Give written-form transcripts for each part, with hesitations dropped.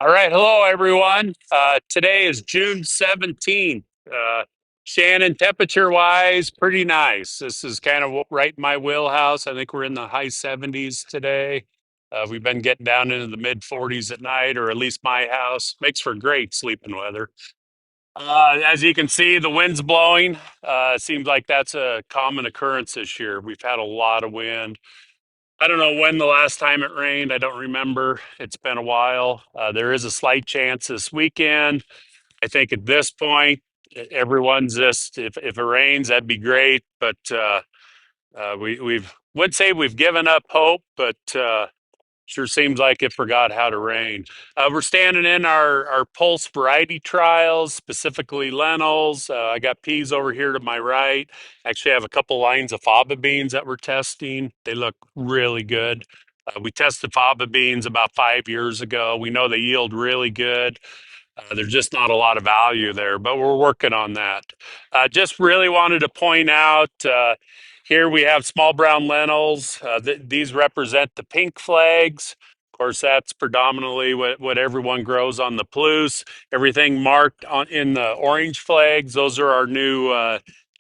All right, hello everyone. Today is June 17th. Shannon, temperature wise, pretty nice. This is kind of right in my wheelhouse. I think we're in the high 70s today. We've been getting down into the mid 40s at night, or at least my house. Makes for great sleeping weather. As you can see, the wind's blowing. Seems like that's a common occurrence this year. We've had a lot of wind. I don't know when the last time it rained. I don't remember. It's been a while. There is a slight chance this weekend. I think at this point, everyone's just if it rains, that'd be great. But we've would say we've given up hope, but sure seems like it forgot how to rain. We're standing in our pulse variety trials, specifically lentils. I got peas over here to my right. Actually, I have a couple lines of faba beans that we're testing. They look really good. We tested faba beans about 5 years ago. We know they yield really good. There's just not a lot of value there, but we're working on that. Just really wanted to point out here we have small brown lentils. These represent the pink flags. Of course, that's predominantly what everyone grows on the Palouse. Everything marked in the orange flags, those are our new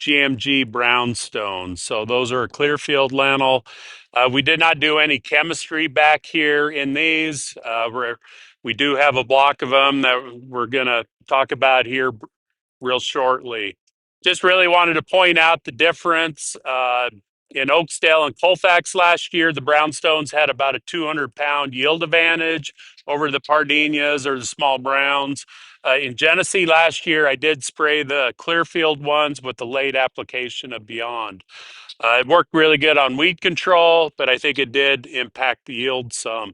GMG brownstones. So those are a Clearfield lentil. We did not do any chemistry back here in these. We do have a block of them that we're going to talk about here real shortly. Just really wanted to point out the difference. In Oakdale and Colfax last year, the brownstones had about a 200-pound yield advantage over the Pardinas or the small browns. In Genesee last year, I did spray the Clearfield ones with the late application of Beyond. It worked really good on weed control, but I think it did impact the yield some.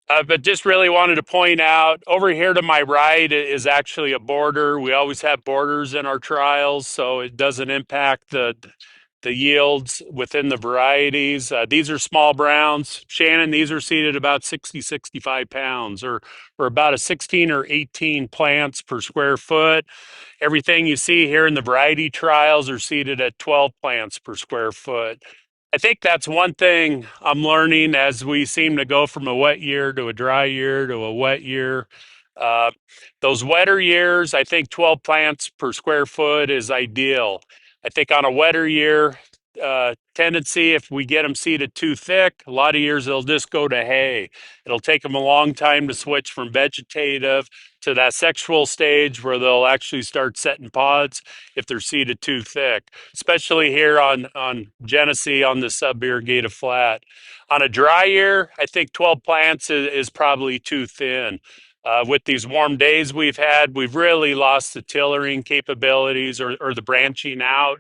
But just really wanted to point out over here to my right is actually a border. We always have borders in our trials, so it doesn't impact the yields within the varieties. These are small browns. Shannon, these are seeded about 60, 65 pounds or about a 16 or 18 plants per square foot. Everything you see here in the variety trials are seeded at 12 plants per square foot. I think that's one thing I'm learning as we seem to go from a wet year to a dry year to a wet year. Uh, those wetter years, I think 12 plants per square foot is ideal. I think on a wetter year, tendency, if we get them seeded too thick, a lot of years they'll just go to hay. It'll take them a long time to switch from vegetative to that sexual stage where they'll actually start setting pods if they're seeded too thick, especially here on Genesee on the sub-irrigated flat. On a dry year, I think 12 plants is probably too thin. With these warm days we've had, we've really lost the tillering capabilities or the branching out.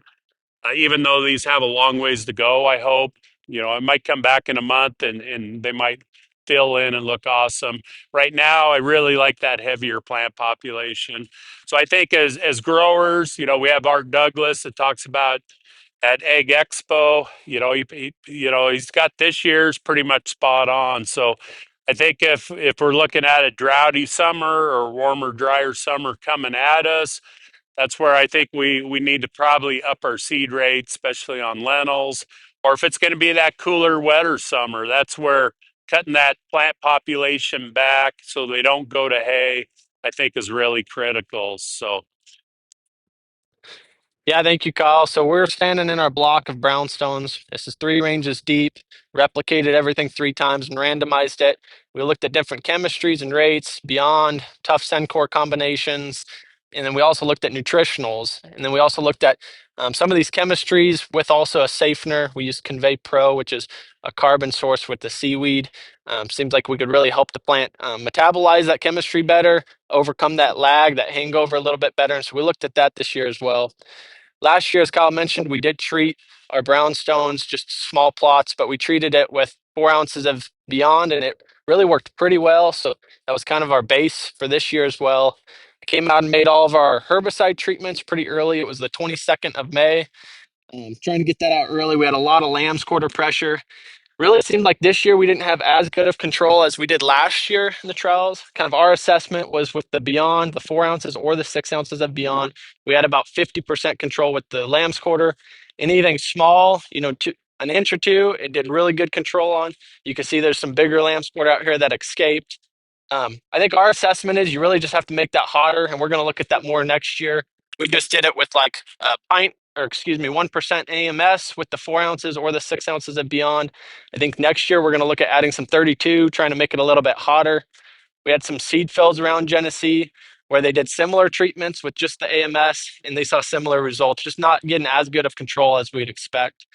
Even though these have a long ways to go, I hope. It might come back in a month and they might fill in and look awesome. Right now, I really like that heavier plant population. So I think as growers, we have Art Douglas that talks about at Egg Expo. He's got this year's pretty much spot on. So I think if we're looking at a droughty summer or warmer, drier summer coming at us, that's where I think we need to probably up our seed rate, especially on lentils. Or if it's going to be that cooler, wetter summer, that's where cutting that plant population back so they don't go to hay, I think is really critical. So Yeah, thank you, Kyle. So we're standing in our block of brownstones. This is 3 ranges deep, replicated everything 3 times and randomized it. We looked at different chemistries and rates, beyond tough Sencor combinations, and then we also looked at nutritionals. And then we also looked at some of these chemistries with also a safener. We used Convey Pro, which is a carbon source with the seaweed. Seems like we could really help the plant metabolize that chemistry better, overcome that lag, that hangover a little bit better. And so we looked at that this year as well. Last year, as Kyle mentioned, we did treat our brownstones, just small plots, but we treated it with 4 ounces of Beyond, and it really worked pretty well. So that was kind of our base for this year as well. I came out and made all of our herbicide treatments pretty early. It was the 22nd of May. Trying to get that out early. We had a lot of lamb's quarter pressure. Really, it seemed like this year we didn't have as good of control as we did last year in the trials. Kind of our assessment was with the Beyond, the 4 ounces or the 6 ounces of Beyond, we had about 50% control with the lamb's quarter. Anything small, an inch or two, it did really good control on. You can see there's some bigger lamb's quarter out here that escaped. I think our assessment is you really just have to make that hotter, and we're going to look at that more next year. We just did it with like a pint, or excuse me, 1% AMS with the 4 ounces or the 6 ounces and beyond. I think next year we're going to look at adding some 32, trying to make it a little bit hotter. We had some seed fills around Genesee where they did similar treatments with just the AMS, and they saw similar results, just not getting as good of control as we'd expect.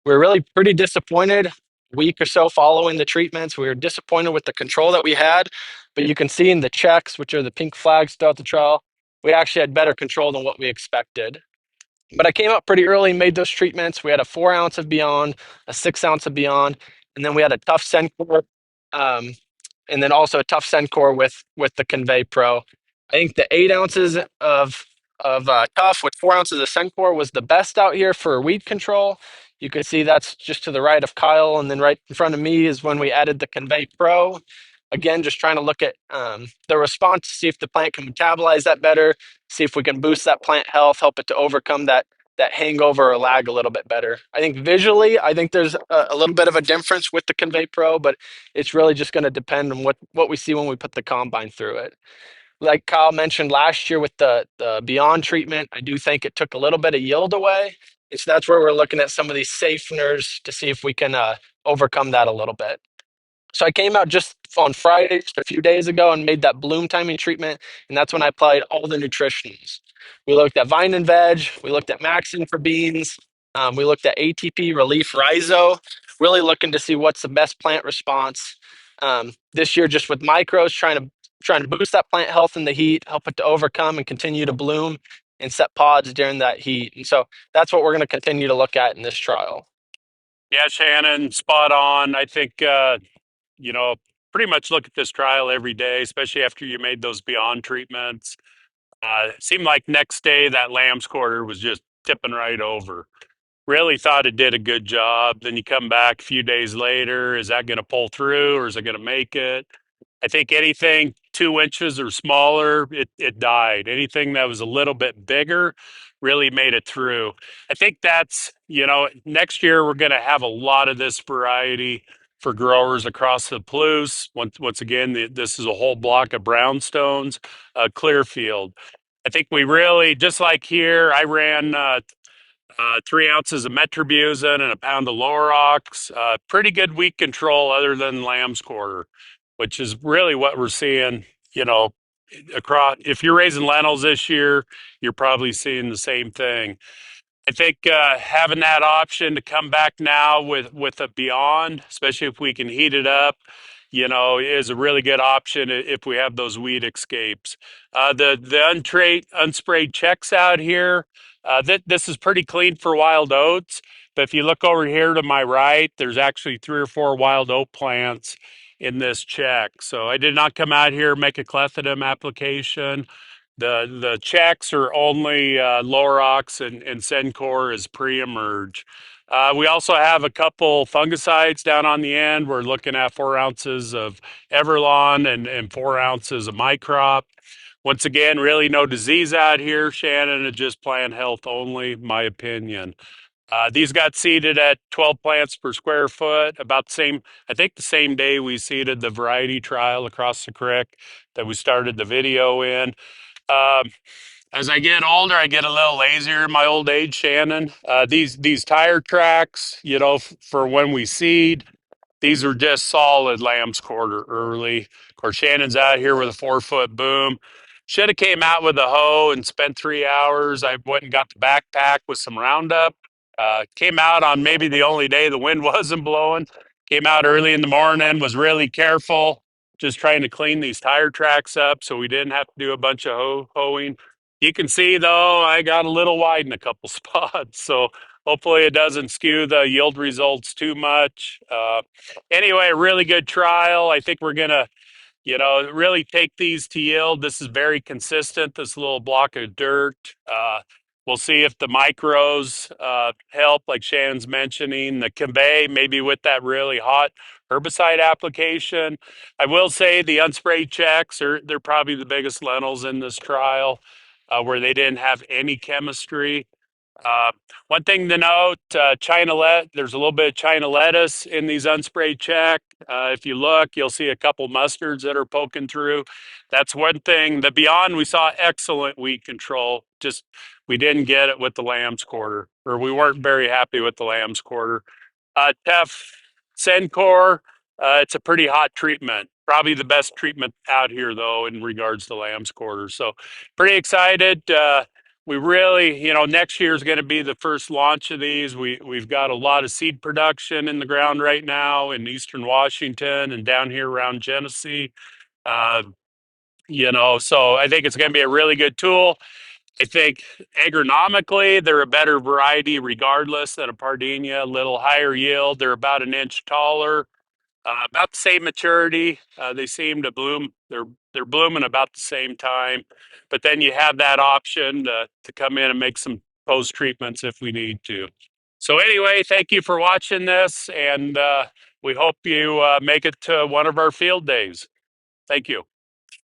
We are really pretty disappointed. A week or so following the treatments, we were disappointed with the control that we had, but you can see in the checks, which are the pink flags throughout the trial, we actually had better control than what we expected. But I came up pretty early and made those treatments. We had a 4 ounce of Beyond, a 6 ounce of Beyond, and then we had a tough Sencor, um, and then also a tough Sencor with the Convey Pro. I think the 8 ounces of tough with 4 ounces of Sencor was the best out here for weed control. You can see that's just to the right of Kyle, and then right in front of me is when we added the Convey Pro. Again, just trying to look at the response, see if the plant can metabolize that better, see if we can boost that plant health, help it to overcome that hangover or lag a little bit better. I think visually, I think there's a little bit of a difference with the Convey Pro, but it's really just going to depend on what we see when we put the combine through it. Like Kyle mentioned last year with the Beyond treatment, I do think it took a little bit of yield away. And so that's where we're looking at some of these safeners to see if we can overcome that a little bit. So I came out just on Friday, just a few days ago, and made that bloom timing treatment, and that's when I applied all the nutritionals. We looked at Vine and Veg, we looked at Maxing for beans, we looked at ATP Relief Rhizo, really looking to see what's the best plant response. This year, just with micros, trying to boost that plant health in the heat, help it to overcome and continue to bloom and set pods during that heat. And so that's what we're going to continue to look at in this trial. Yeah, Shannon, spot on. I think, you know, pretty much look at this trial every day, especially after you made those Beyond treatments. It seemed like next day that lamb's quarter was just tipping right over. Really thought it did a good job. Then you come back a few days later. Is that going to pull through or is it going to make it? I think anything 2 inches or smaller, it died. Anything that was a little bit bigger really made it through. I think that's, next year we're going to have a lot of this variety for growers across the Palouse. Once again, this is a whole block of brownstones, Clearfield. I think we really, just like here, I ran 3 ounces of metribuzin and a pound of Lorox. Pretty good weed control other than lamb's quarter, which is really what we're seeing, you know, across. If you're raising lentils this year, you're probably seeing the same thing. I think having that option to come back now with a Beyond, especially if we can heat it up, is a really good option if we have those weed escapes. The unsprayed checks out here, this is pretty clean for wild oats. But if you look over here to my right, there's actually 3 or 4 wild oat plants in this check. So I did not come out here make a clethodim application. The checks are only Lorox and Sencor as pre-emerge. We also have a couple fungicides down on the end. We're looking at 4 ounces of Everlon and 4 ounces of Microp. Once again, really no disease out here, Shannon. It's just plant health only, my opinion. These got seeded at 12 plants per square foot, about the same, I think the same day we seeded the variety trial across the creek that we started the video in. Um, as I get older, I get a little lazier in my old age, Shannon. These tire tracks, for when we seed, these are just solid lamb's quarter early. Of course, Shannon's out here with a 4 foot boom. Should have came out with a hoe and spent 3 hours. I went and got the backpack with some Roundup. Came out on maybe the only day the wind wasn't blowing. Came out early in the morning, was really careful, just trying to clean these tire tracks up so we didn't have to do a bunch of hoeing. You can see, though, I got a little wide in a couple spots. So hopefully it doesn't skew the yield results too much. Anyway, a really good trial. I think we're going to really take these to yield. This is very consistent, this little block of dirt. We'll see if the micros help, like Shannon's mentioning, the convey, maybe with that really hot herbicide application. I will say the unsprayed checks they're probably the biggest lentils in this trial, where they didn't have any chemistry. Uh, One thing to note, there's a little bit of China lettuce in these unsprayed check. If you look, you'll see a couple mustards that are poking through. That's one thing. The Beyond, we saw excellent weed control. Just we didn't get it with the lamb's quarter, or we weren't very happy with the lamb's quarter. Tef Sencor, it's a pretty hot treatment. Probably the best treatment out here, though, in regards to lamb's quarter. So, pretty excited. We really, next year is going to be the first launch of these. We've got a lot of seed production in the ground right now in eastern Washington and down here around Genesee. Uh, so I think it's going to be a really good tool. I think agronomically, they're a better variety regardless than a Pardinia, a little higher yield. They're about an inch taller, about the same maturity. They seem to bloom. They're blooming about the same time, but then you have that option to come in and make some post treatments if we need to. So anyway, thank you for watching this, and we hope you make it to one of our field days. Thank you.